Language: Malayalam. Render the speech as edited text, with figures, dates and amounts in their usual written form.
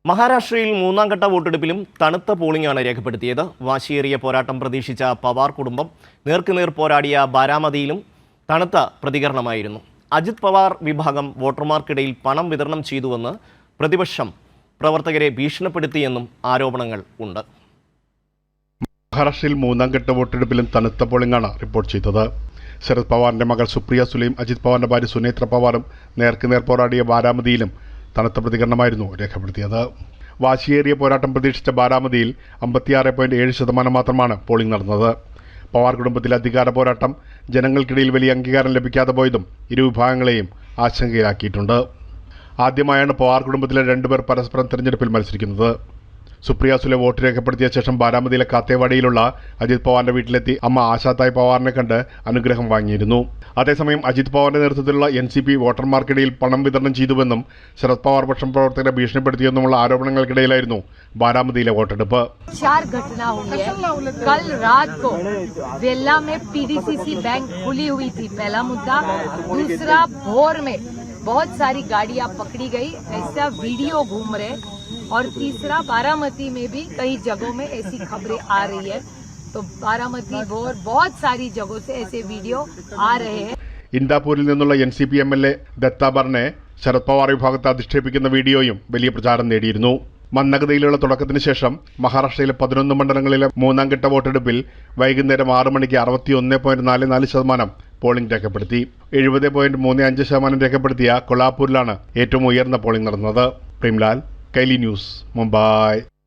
മഹാരാഷ്ട്രയിൽ മൂന്നാം ഘട്ട വോട്ടെടുപ്പിലും തണുത്ത പോളിംഗാണ് രേഖപ്പെടുത്തിയത്. വാശിയേറിയ പോരാട്ടം പ്രതീക്ഷിച്ച പവാർ കുടുംബം നേർക്കുനേർ പോരാടിയ ബാരാമതിയിലും തണുത്ത പ്രതികരണമായിരുന്നു. അജിത് പവാർ വിഭാഗം വോട്ടർമാർക്കിടയിൽ പണം വിതരണം ചെയ്തുവെന്ന് പ്രതിപക്ഷം പ്രവർത്തകരെ ഭീഷണിപ്പെടുത്തിയെന്നും ആരോപണങ്ങൾ ഉണ്ട്. മഹാരാഷ്ട്രയിൽ മൂന്നാം ഘട്ട വോട്ടെടുപ്പിലും തണുത്ത പോളിംഗാണ് റിപ്പോർട്ട് ചെയ്തത്. ശരത് പവാറിന്റെ മകൾ സുപ്രിയ സുലെയും അജിത് പവാറിന്റെ ഭാര്യ സുനേത്ര പവാറും നേർക്കുനേർ പോരാടിയ ബാരാമതിയിലും തണുത്ത പ്രതികരണമായിരുന്നു രേഖപ്പെടുത്തിയത്. വാശിയേറിയ പോരാട്ടം പ്രതീക്ഷിച്ച ബാരാമതിയിൽ 56.7% മാത്രമാണ് പോളിംഗ് നടന്നത്. പവാർ കുടുംബത്തിലെ അധികാര പോരാട്ടം ജനങ്ങൾക്കിടയിൽ വലിയ അംഗീകാരം ലഭിക്കാതെ പോയതും ഇരുവിഭാഗങ്ങളെയും ആശങ്കയിലാക്കിയിട്ടുണ്ട്. ആദ്യമായാണ് പവാർ കുടുംബത്തിലെ രണ്ടുപേർ പരസ്പരം തെരഞ്ഞെടുപ്പിൽ മത്സരിക്കുന്നത്. സുപ്രിയ സുലെ വോട്ട് രേഖപ്പെടുത്തിയ ശേഷം ബാരാമതിയിലെ കാത്തേവാടിയിലുള്ള അജിത് പവാറിന്റെ വീട്ടിലെത്തി അമ്മ ആശാതായ് പവാറിനെ കണ്ട് അനുഗ്രഹം വാങ്ങിയിരുന്നു. അതേസമയം അജിത് പവാറിന്റെ നേതൃത്വത്തിലുള്ള NCP വോട്ടർമാർക്കിടയിൽ പണം വിതരണം ചെയ്തുവെന്നും ശരത് പവാർ പക്ഷം പ്രവർത്തകരെ ഭീഷണിപ്പെടുത്തിയെന്നുമുള്ള ആരോപണങ്ങൾക്കിടയിലായിരുന്നു ബാരാമതിയിലെ വോട്ടെടുപ്പ്. 4 घटना हुई है. कल रात को वेल्ला में PDCC बैंक खुली हुई थी, पहला मुद्दा. दूसरा, भोर में बहुत सारी गाड़ियां पकड़ी गई, ऐसा वीडियो घूम रहे. और तीसरा, बारामती में भी कई जगहों में ऐसी खबरें आ रही है. तो बारामती भोर बहुत सारी जगहों से ऐसे वीडियो आ रहे हैं. ഇന്ദാപൂരിൽ നിന്നുള്ള NCP MLA ദത്താബറിനെ ശരത് പവാർ വിഭാഗത്തെ അധിക്ഷേപിക്കുന്ന വീഡിയോയും വലിയ പ്രചാരം നേടിയിരുന്നു. മന്ദഗതിയിലുള്ള തുടക്കത്തിന് ശേഷം മഹാരാഷ്ട്രയിലെ 11 മണ്ഡലങ്ങളിലെ മൂന്നാം ഘട്ട വോട്ടെടുപ്പിൽ വൈകുന്നേരം 6 മണിക്ക് 61.44% പോളിംഗ് രേഖപ്പെടുത്തി. 70.35% രേഖപ്പെടുത്തിയ കൊളാപൂരിലാണ് ഏറ്റവും ഉയർന്ന പോളിംഗ് നടന്നത്. പ്രേംലാൽ, കൈലി ന്യൂസ്, മുംബൈ.